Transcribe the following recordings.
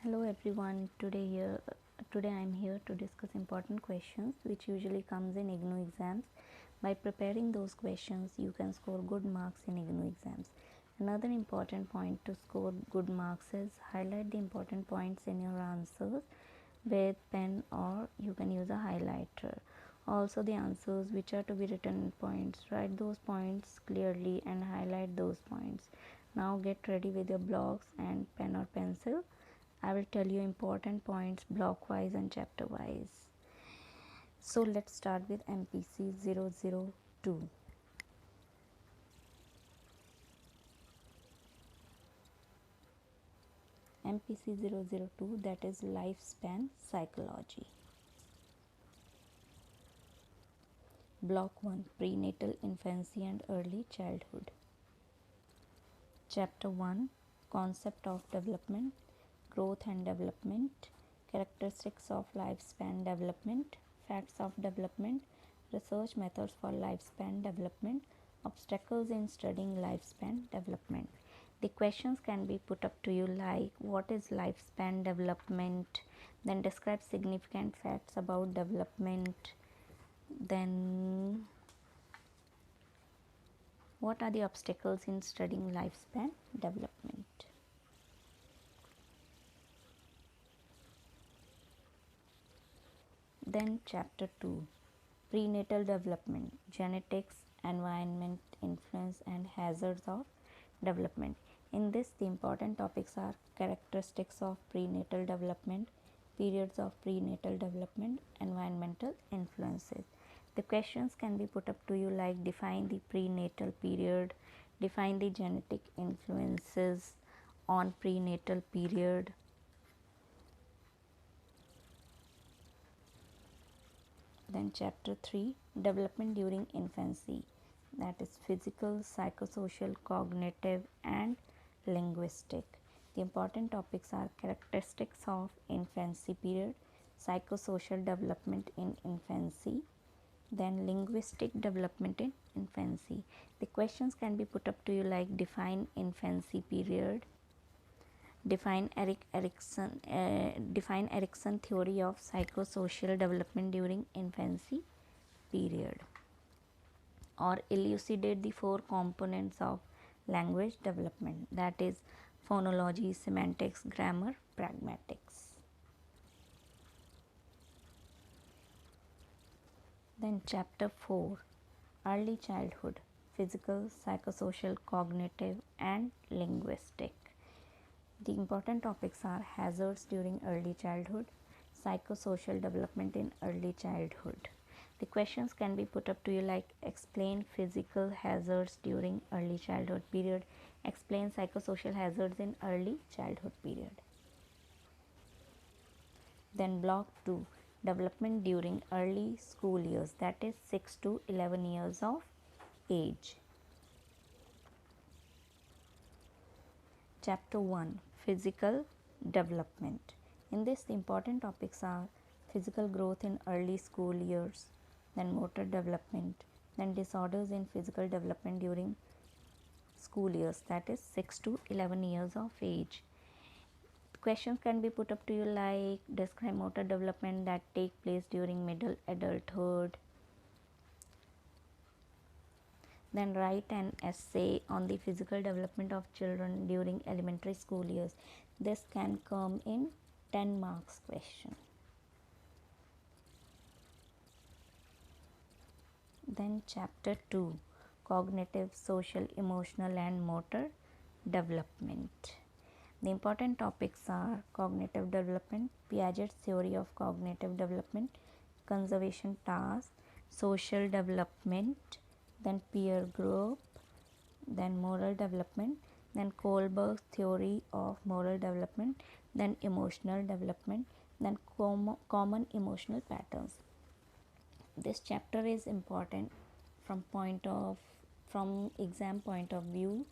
Hello everyone. Today I am here to discuss important questions which usually comes in IGNOU exams. By preparing those questions, you can score good marks in IGNOU exams. Another important point to score good marks is highlight the important points in your answers with pen, or you can use a highlighter. Also, the answers which are to be written in points, write those points clearly and highlight those points. Now get ready with your blocks and pen or pencil. I will tell you important points block wise and chapter wise. So let's start with MPC 002. MPC 002, that is lifespan psychology. Block 1, prenatal infancy and early childhood. Chapter 1, concept of development, growth and development, characteristics of lifespan development, facts of development, research methods for lifespan development, obstacles in studying lifespan development. The questions can be put up to you like what is lifespan development, then describe significant facts about development, then what are the obstacles in studying lifespan development. Then chapter 2, prenatal development, genetics, environment, influence and hazards of development. In this, the important topics are characteristics of prenatal development, periods of prenatal development, environmental influences. The questions can be put up to you like define the prenatal period, define the genetic influences on prenatal period. Then chapter 3, development during infancy, that is physical, psychosocial, cognitive and linguistic. The important topics are characteristics of infancy period, psychosocial development in infancy, then linguistic development in infancy. The questions can be put up to you like define infancy period, define Erikson theory of psychosocial development during infancy period, or elucidate the 4 components of language development, that is phonology, semantics, grammar, pragmatics. Then chapter 4, early childhood, physical, psychosocial, cognitive and linguistic. The important topics are hazards during early childhood, psychosocial development in early childhood. The questions can be put up to you like explain physical hazards during early childhood period, explain psychosocial hazards in early childhood period. Then block 2, development during early school years, that is 6 to 11 years of age. Chapter 1, physical development. In this, the important topics are physical growth in early school years, then motor development, then disorders in physical development during school years, that is 6 to 11 years of age. Questions can be put up to you like describe motor development that take place during middle adulthood. Then write an essay on the physical development of children during elementary school years. This can come in 10 marks question. Then chapter 2, cognitive, social, emotional and motor development. The important topics are cognitive development, Piaget's theory of cognitive development, conservation task, social development, then peer group, then moral development, then Kohlberg's theory of moral development, then emotional development, then common emotional patterns. This chapter is important from exam point of view,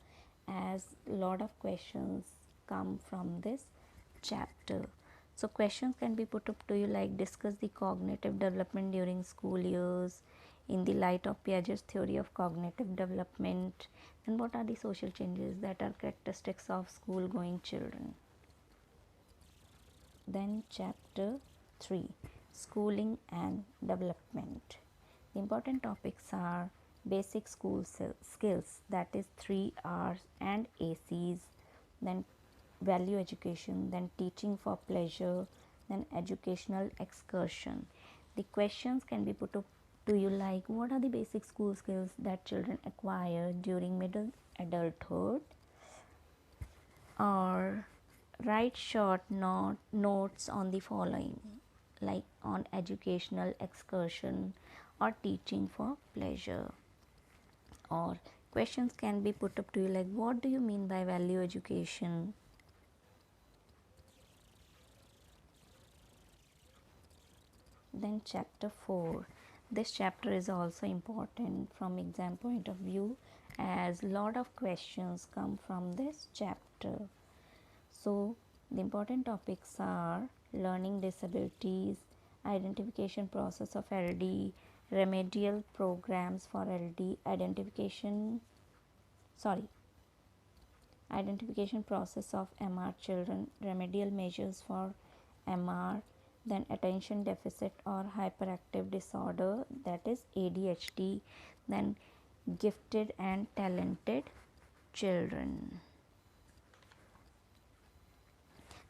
as lot of questions come from this chapter. So questions can be put up to you like discuss the cognitive development during school years in the light of Piaget's theory of cognitive development, and what are the social changes that are characteristics of school going children. Then chapter 3, schooling and development. The important topics are basic school skills, that is 3 R's and ACs, then value education, then teaching for pleasure, then educational excursion. The questions can be put up to you like, what are the basic school skills that children acquire during middle adulthood, or write short notes on the following, like on educational excursion or teaching for pleasure. Or questions can be put up to you like, what do you mean by value education? Then chapter 4. This chapter is also important from exam point of view, as lot of questions come from this chapter. So the important topics are learning disabilities, identification process of LD, remedial programs for LD, identification process of MR children, remedial measures for MR, then attention deficit or hyperactive disorder, that is ADHD, then gifted and talented children.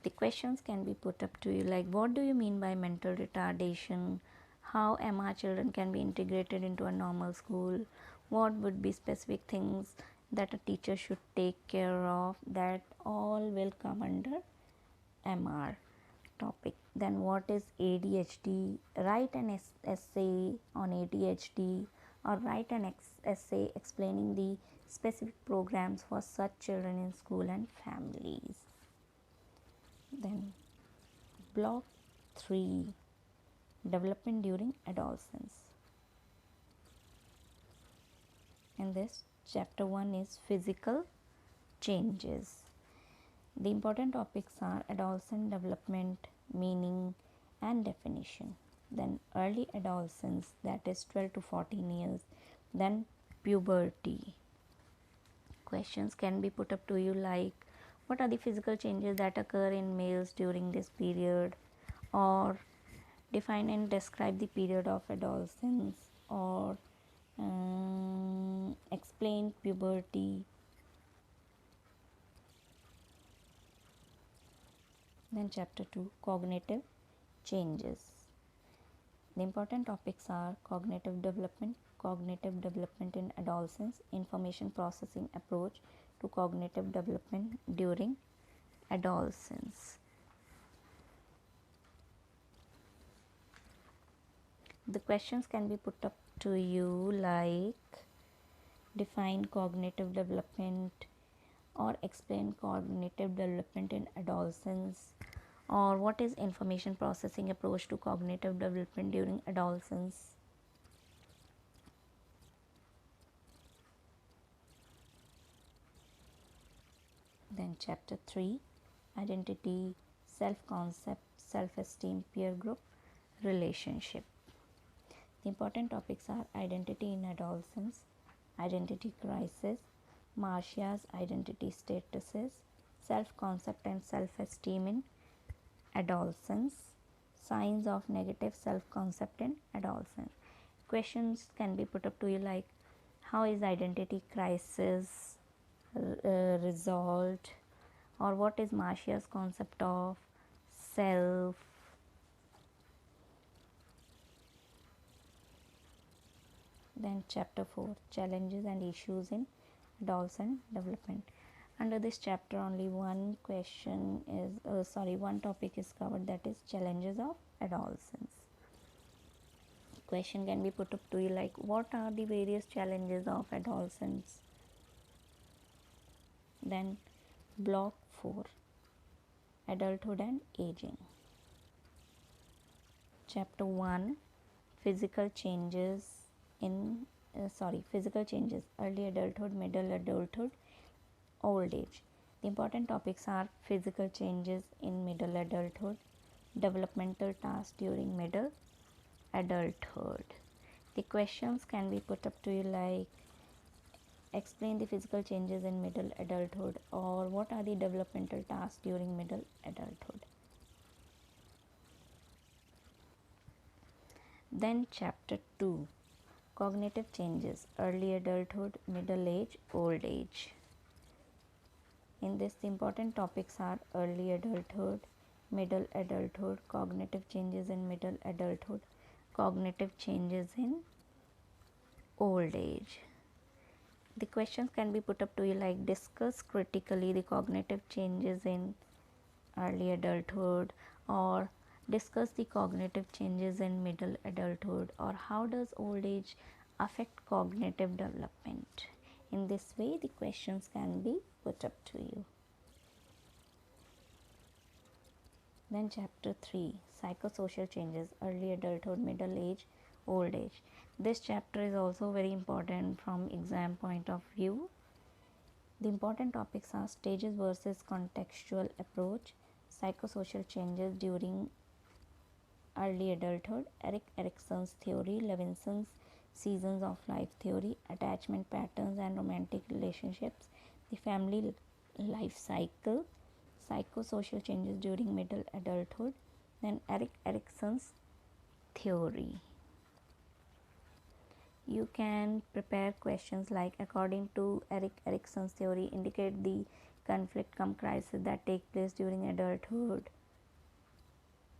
The questions can be put up to you like, what do you mean by mental retardation? How MR children can be integrated into a normal school? What would be specific things that a teacher should take care of? That all will come under MR topic. Then what is ADHD? Write an essay on ADHD, or write an essay explaining the specific programs for such children in school and families. Then block 3, development during adolescence. And this chapter 1 is physical changes. The important topics are adolescent development, meaning and definition. Then early adolescence, that is 12 to 14 years. Then puberty. Questions can be put up to you like, what are the physical changes that occur in males during this period, or define and describe the period of adolescence, or explain puberty. Then chapter 2, cognitive changes. The important topics are cognitive development in adolescence, information processing approach to cognitive development during adolescence. The questions can be put up to you like, define cognitive development or explain cognitive development in adolescence, or what is information processing approach to cognitive development during adolescence. Then chapter 3, identity, self-concept, self-esteem, peer group, relationship. The important topics are identity in adolescence, identity crisis, Marcia's identity statuses, self-concept and self-esteem in adolescence, signs of negative self-concept in adolescence. Questions can be put up to you like, how is identity crisis resolved, or what is Marcia's concept of self. Then chapter 4, challenges and issues in adolescent development. Under this chapter only one question is one topic is covered, that is challenges of adolescence. Question can be put up to you like, what are the various challenges of adolescence? Then block 4, adulthood and aging. Chapter 1, physical changes in physical changes, early adulthood, middle adulthood, old age. The important topics are physical changes in middle adulthood, developmental tasks during middle adulthood. The questions can be put up to you like, explain the physical changes in middle adulthood, or what are the developmental tasks during middle adulthood. Then chapter 2, cognitive changes, early adulthood, middle age, old age. In this, the important topics are early adulthood, middle adulthood, cognitive changes in middle adulthood, cognitive changes in old age. The questions can be put up to you like, discuss critically the cognitive changes in early adulthood, or discuss the cognitive changes in middle adulthood, or how does old age affect cognitive development. In this way, the questions can be put up to you. Then chapter 3, psychosocial changes, early adulthood, middle age, old age. This chapter is also very important from exam point of view. The important topics are stages versus contextual approach, psychosocial changes during early adulthood, Erik Erikson's theory, Levinson's seasons of life theory, attachment patterns and romantic relationships, the family life cycle, psychosocial changes during middle adulthood, then Erik Erikson's theory. You can prepare questions like, according to Erik Erikson's theory, indicate the conflict cum crisis that take place during adulthood,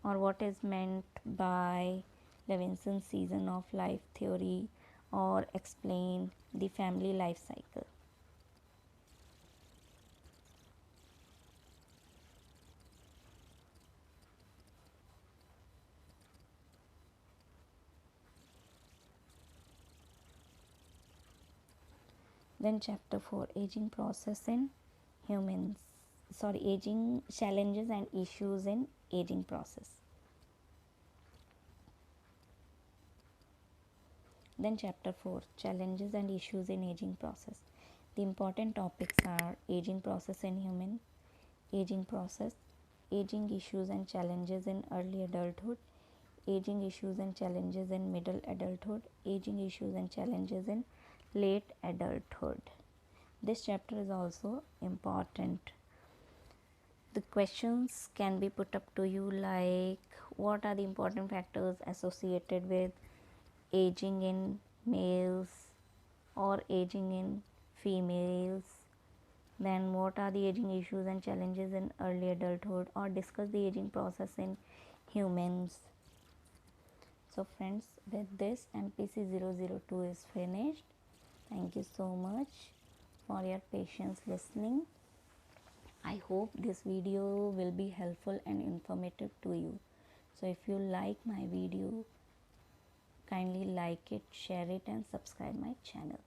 or what is meant by Levinson's season of life theory, or explain the family life cycle. Then chapter 4, aging process in humans, aging challenges and issues in aging process. Then chapter 4, challenges and issues in aging process. The important topics are aging process in human, aging process, aging issues and challenges in early adulthood, aging issues and challenges in middle adulthood, aging issues and challenges in late adulthood. This chapter is also important. The questions can be put up to you like, what are the important factors associated with aging in males or aging in females? Then what are the aging issues and challenges in early adulthood, or discuss the aging process in humans. So friends, with this MPC 002 is finished. Thank you so much for your patience listening. I hope this video will be helpful and informative to you. So if you like my video, kindly like it, share it and subscribe my channel.